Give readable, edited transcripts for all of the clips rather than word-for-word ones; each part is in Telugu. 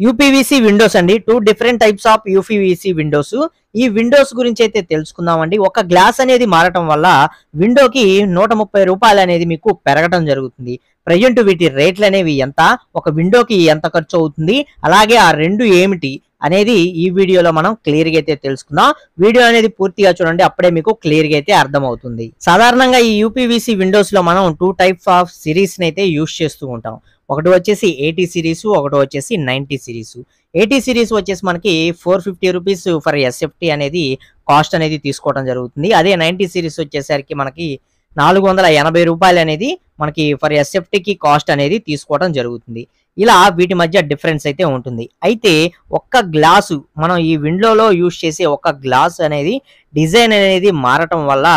యూపీవీసీ విండోస్ అండి. 2 different types of UPVC Windows. ఈ విండోస్ గురించి అయితే తెలుసుకుందామండి. ఒక గ్లాస్ అనేది మారటం వల్ల విండోకి రూ. 130 అనేది మీకు పెరగటం జరుగుతుంది. ప్రెజెంట్ వీటి రేట్లు అనేవి ఎంత, ఒక విండోకి ఎంత ఖర్చు అవుతుంది, అలాగే ఆ రెండు ఏమిటి అనేది ఈ వీడియోలో మనం క్లియర్ గా అయితే తెలుసుకుందాం. వీడియో అనేది పూర్తిగా చూడండి, అప్పుడే మీకు క్లియర్ గా అయితే అర్థమవుతుంది. సాధారణంగా ఈ యూపీవీసీ విండోస్ లో మనం 2 టైప్స్ ఆఫ్ సిరీస్ అయితే యూస్ చేస్తూ ఉంటాం. ఒకటి వచ్చేసి 80 సిరీస్, ఒకటి వచ్చేసి 90 సిరీస్. 80 సిరీస్ వచ్చేసి మనకి రూ. 450 ఫర్ ఎస్ఎఫ్టీ అనేది కాస్ట్ అనేది తీసుకోవడం జరుగుతుంది. అదే 90 సిరీస్ వచ్చేసరికి మనకి రూ. 480 అనేది మనకి ఫర్ ఎస్ఎఫ్టీకి కాస్ట్ అనేది తీసుకోవడం జరుగుతుంది. ఇలా వీటి మధ్య డిఫరెన్స్ అయితే ఉంటుంది. అయితే ఒక్క గ్లాసు మనం ఈ విండోలో యూజ్ చేసే ఒక గ్లాస్ అనేది డిజైన్ అనేది మారటం వల్ల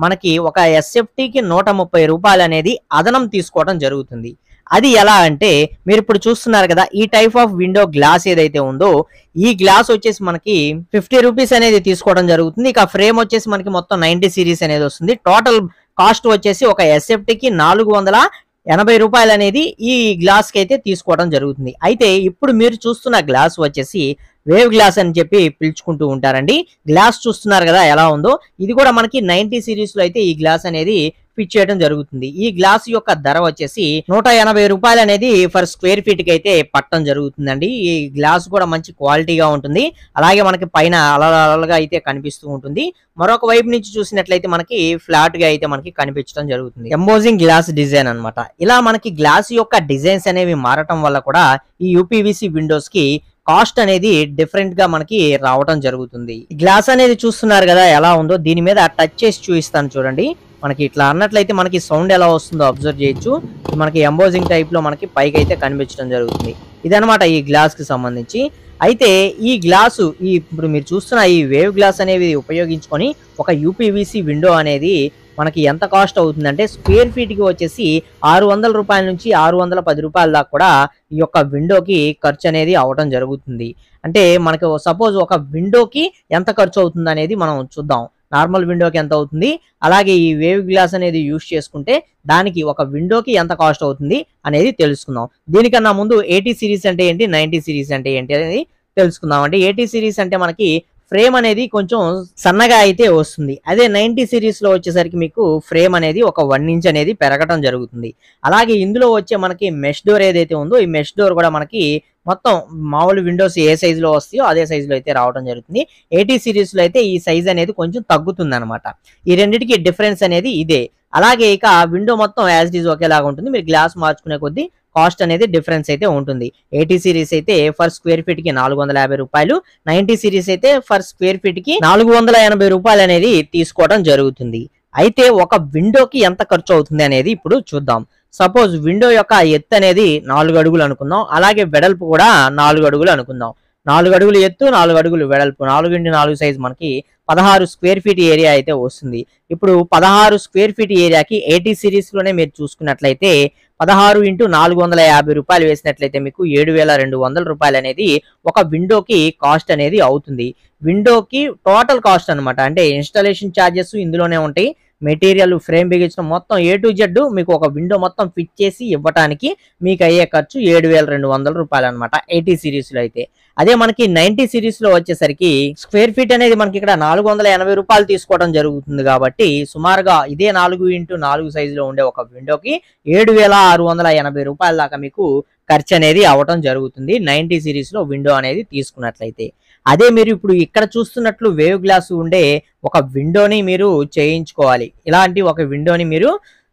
మనకి ఒక ఎస్ఎఫ్టీకి రూ. 130 అనేది అదనం తీసుకోవడం జరుగుతుంది. అది ఎలా అంటే మీరు ఇప్పుడు చూస్తున్నారు కదా, ఈ టైప్ ఆఫ్ విండో గ్లాస్ ఏదైతే ఉందో ఈ గ్లాస్ వచ్చేసి మనకి రూ. 50 అనేది తీసుకోవడం జరుగుతుంది. ఇక ఫ్రేమ్ వచ్చేసి మనకి మొత్తం 90 సిరీస్ అనేది వస్తుంది. టోటల్ కాస్ట్ వచ్చేసి ఒక ఎస్ఎఫ్టీకి రూ. 480 అనేది ఈ గ్లాస్ కి అయితే తీసుకోవడం జరుగుతుంది. అయితే ఇప్పుడు మీరు చూస్తున్న గ్లాస్ వచ్చేసి వేవ్ గ్లాస్ అని చెప్పి పిలుచుకుంటూ ఉంటారండి. గ్లాస్ చూస్తున్నారు కదా ఎలా ఉందో, ఇది కూడా మనకి 90 సిరీస్ లో అయితే ఈ గ్లాస్ అనేది ఫిట్ చేయడం జరుగుతుంది. ఈ గ్లాస్ యొక్క ధర వచ్చేసి రూ. 180 అనేది ఫర్ స్క్వేర్ ఫీట్ కి అయితే పట్టడం జరుగుతుందండి. ఈ గ్లాస్ కూడా మంచి క్వాలిటీగా ఉంటుంది. అలాగే మనకి పైన అలగా అయితే కనిపిస్తూ ఉంటుంది. మరొక వైపు నుంచి చూసినట్లయితే మనకి ఫ్లాట్ గా అయితే మనకి కనిపించడం జరుగుతుంది. ఎంబోజింగ్ గ్లాస్ డిజైన్ అన్నమాట. ఇలా మనకి గ్లాస్ యొక్క డిజైన్స్ అనేవి మారటం వల్ల కూడా ఈ యూపీవీసీ విండోస్ కి కాస్ట్ అనేది డిఫరెంట్ గా మనకి రావడం జరుగుతుంది. గ్లాస్ అనేది చూస్తున్నారు కదా ఎలా ఉందో, దీని మీద టచ్ చేసి చూపిస్తాను చూడండి. మనకి ఇట్లా అన్నట్లయితే మనకి సౌండ్ ఎలా వస్తుందో అబ్జర్వ్ చేయొచ్చు. మనకి ఎంబోజింగ్ టైప్ లో మనకి పైకి అయితే కనిపించడం జరుగుతుంది. ఇదనమాట ఈ గ్లాస్ కి సంబంధించి. అయితే ఈ గ్లాసు ఇప్పుడు మీరు చూస్తున్న ఈ వేవ్ గ్లాస్ అనేవి ఉపయోగించుకొని ఒక యూపీవీసీ విండో అనేది మనకి ఎంత కాస్ట్ అవుతుందంటే స్క్వేర్ ఫీట్ కి వచ్చేసి రూ. 600 నుంచి రూ. 610 దాకా కూడా ఈ యొక్క విండోకి ఖర్చు అనేది అవడం జరుగుతుంది. అంటే మనకు సపోజ్ ఒక విండోకి ఎంత ఖర్చు అవుతుంది అనేది మనం చూద్దాం. నార్మల్ విండోకి ఎంత అవుతుంది, అలాగే ఈ వేవ్ గ్లాస్ అనేది యూస్ చేసుకుంటే దానికి ఒక విండోకి ఎంత కాస్ట్ అవుతుంది అనేది తెలుసుకుందాం. దీనికన్నా ముందు 80 సిరీస్ అంటే ఏంటి, 90 సిరీస్ అంటే ఏంటి అనేది తెలుసుకుందాం. అంటే 80 సిరీస్ అంటే మనకి ఫ్రేమ్ అనేది కొంచెం సన్నగా అయితే వస్తుంది. అదే 90 సిరీస్ లో వచ్చేసరికి మీకు ఫ్రేమ్ అనేది ఒక 1 ఇంచ్ అనేది పెరగటం జరుగుతుంది. అలాగే ఇందులో వచ్చే మనకి మెష్ డోర్ ఏదైతే ఉందో ఈ మెష్ డోర్ కూడా మనకి మొత్తం మామూలు విండోస్ ఏ సైజ్ లో వస్తాయో అదే సైజ్ లో అయితే రావడం జరుగుతుంది. 80 సిరీస్ లో అయితే ఈ సైజ్ అనేది కొంచెం తగ్గుతుంది అనమాట. ఈ రెండింటికి డిఫరెన్స్ అనేది ఇదే. అలాగే ఇక విండో మొత్తం యాజ్ ఇట్ ఈజ్ ఒకేలాగా ఉంటుంది. మీరు గ్లాస్ మార్చుకునే కొద్దీ కాస్ట్ అనేది డిఫరెన్స్ అయితే ఉంటుంది. 80 సిరీస్ అయితే ఫర్ స్క్వేర్ ఫీట్ కి రూ. 450, 90 సిరీస్ అయితే ఫర్ స్క్వేర్ ఫీట్ కి రూ. 480 అనేది తీసుకోవడం జరుగుతుంది. అయితే ఒక విండోకి ఎంత ఖర్చు అవుతుంది అనేది ఇప్పుడు చూద్దాం. సపోజ్ విండో యొక్క ఎత్తు అనేది 4 అడుగులు అనుకుందాం, అలాగే వెడల్పు కూడా 4 అడుగులు అనుకుందాం. 4 అడుగులు ఎత్తు, 4 అడుగులు వెడల్పు, 4x4 సైజ్ మనకి 16 స్క్వేర్ ఫీట్ ఏరియా అయితే వస్తుంది. ఇప్పుడు 16 స్క్వేర్ ఫీట్ ఏరియాకి 80 సిరీస్ లోనే మీరు చూసుకున్నట్లయితే 16 × 450 వేసినట్లయితే మీకు రూ. 7,200 అనేది ఒక విండోకి కాస్ట్ అనేది అవుతుంది. విండోకి టోటల్ కాస్ట్ అనమాట. అంటే ఇన్స్టాలేషన్ ఛార్జెస్ ఇందులోనే ఉంటాయి. మెటీరియల్, ఫ్రేమ్ బిగించడం మొత్తం A to Z మీకు ఒక విండో మొత్తం ఫిట్ చేసి ఇవ్వడానికి మీకు అయ్యే ఖర్చు రూ. 7,200 అనమాట 80 సిరీస్ లో అయితే. అదే మనకి 90 సిరీస్ లో వచ్చేసరికి స్క్వేర్ ఫీట్ అనేది మనకి ఇక్కడ రూ. 480 తీసుకోవడం జరుగుతుంది. కాబట్టి సుమారుగా ఇదే 4x4 సైజ్ లో ఉండే ఒక విండోకి రూ. 7,680 దాకా మీకు ఖర్చు అనేది అవటం జరుగుతుంది 90 సిరీస్ లో విండో అనేది తీసుకున్నట్లయితే. అదే మీరు ఇప్పుడు ఇక్కడ చూస్తున్నట్లు వేవ్ గ్లాస్ ఉండే ఒక విండోని మీరు చేయించుకోవాలి, ఇలాంటి ఒక విండోని మీరు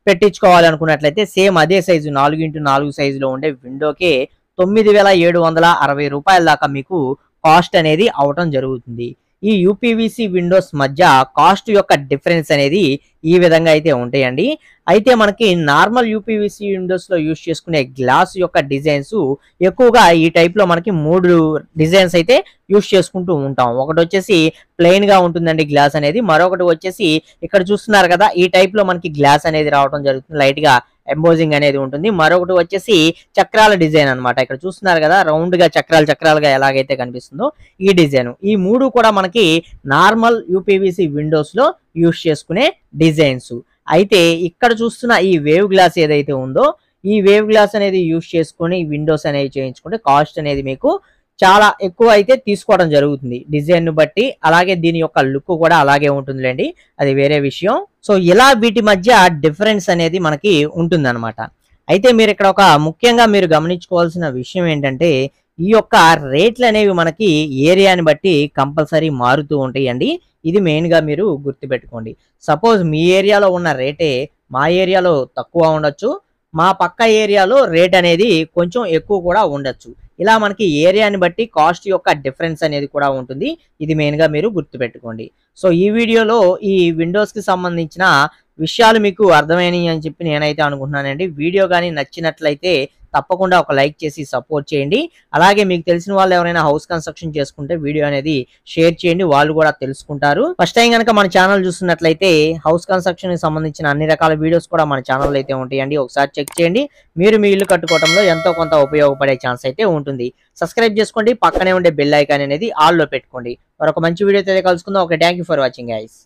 పెట్టించుకోవాలి అనుకున్నట్లయితే సేమ్ అదే సైజు 4x4 సైజులో ఉండే విండోకే రూ. 9,760 దాకా మీకు కాస్ట్ అనేది అవటం జరుగుతుంది. ఈ యూపీవీసీ విండోస్ మధ్య కాస్ట్ యొక్క డిఫరెన్స్ అనేది ఈ విధంగా అయితే ఉంటాయండి. అయితే మనకి నార్మల్ యూపీవీసీ విండోస్ లో యూస్ చేసుకునే గ్లాస్ యొక్క డిజైన్స్ ఎక్కువగా ఈ టైప్ లో మనకి 3 డిజైన్స్ అయితే యూస్ చేసుకుంటూ ఉంటాం. ఒకటి వచ్చేసి ప్లెయిన్ గా ఉంటుందండి గ్లాస్ అనేది, మరొకటి వచ్చేసి ఇక్కడ చూస్తున్నారు కదా ఈ టైప్ లో మనకి గ్లాస్ అనేది రావడం జరుగుతుంది, లైట్ గా ఎంబోజింగ్ అనేది ఉంటుంది. మరొకటి వచ్చేసి చక్రాల డిజైన్ అన్నమాట. ఇక్కడ చూస్తున్నారు కదా రౌండ్ గా చక్రాలుగా ఎలాగైతే కనిపిస్తుందో ఈ డిజైన్. ఈ 3 కూడా మనకి నార్మల్ యూపీవీసీ విండోస్ లో యూస్ చేసుకునే డిజైన్స్. అయితే ఇక్కడ చూస్తున్న ఈ వేవ్ గ్లాస్ ఏదైతే ఉందో ఈ వేవ్ గ్లాస్ అనేది యూజ్ చేసుకొని విండోస్ అనేవి చేయించుకుంటే కాస్ట్ అనేది మీకు చాలా ఎక్కువ అయితే తీసుకోవడం జరుగుతుంది డిజైన్ ను బట్టి. అలాగే దీని యొక్క లుక్ కూడా అలాగే ఉంటుందిలేండి, అది వేరే విషయం. సో ఇలా వీటి మధ్య డిఫరెన్స్ అనేది మనకి ఉంటుందన్నమాట. అయితే మీరు ఇక్కడ ఒక ముఖ్యంగా మీరు గమనించుకోవాల్సిన విషయం ఏంటంటే ఈ యొక్క రేట్లు అనేవి మనకి ఏరియాని బట్టి కంపల్సరీ మారుతూ ఉంటాయండి. ఇది మెయిన్ గా మీరు గుర్తుపెట్టుకోండి. సపోజ్ మీ ఏరియాలో ఉన్న రేటే మా ఏరియాలో తక్కువ ఉండొచ్చు, మా పక్క ఏరియాలో రేట్ అనేది కొంచెం ఎక్కువ కూడా ఉండొచ్చు. ఇలా మనకి ఏరియాని బట్టి కాస్ట్ యొక్క డిఫరెన్స్ అనేది కూడా ఉంటుంది. ఇది మెయిన్ గా మీరు గుర్తుపెట్టుకోండి. సో ఈ వీడియోలో ఈ విండోస్ కి సంబంధించిన విషయాలు మీకు అర్థమైనాయి అని చెప్పి నేనైతే అనుకుంటున్నానండి. వీడియో కానీ నచ్చినట్లయితే తప్పకుండా ఒక లైక్ చేసి సపోర్ట్ చేయండి. అలాగే మీకు తెలిసిన వాళ్ళు ఎవరైనా హౌస్ కన్స్ట్రక్షన్ చేసుకుంటే వీడియో అనేది షేర్ చేయండి, వాళ్ళు కూడా తెలుసుకుంటారు. ఫస్ట్ టైం కనుక మన ఛానల్ చూస్తున్నట్లయితే హౌస్ కన్స్ట్రక్షన్ కి సంబంధించిన అన్ని రకాల వీడియోస్ కూడా మన ఛానల్ అయితే ఉంటాయండి, ఒకసారి చెక్ చేయండి. మీరు మీ ఇల్లు కట్టుకోవడంలో ఎంతో కొంత ఉపయోగపడే ఛాన్స్ అయితే ఉంటుంది. సబ్స్క్రైబ్ చేసుకోండి, పక్కనే ఉండే బెల్ ఐకాన్ అనేది ఆల్ లో పెట్టుకోండి. మరొక మంచి వీడియో అయితే కలుసుకుందాం. Okay, thank you for watching guys.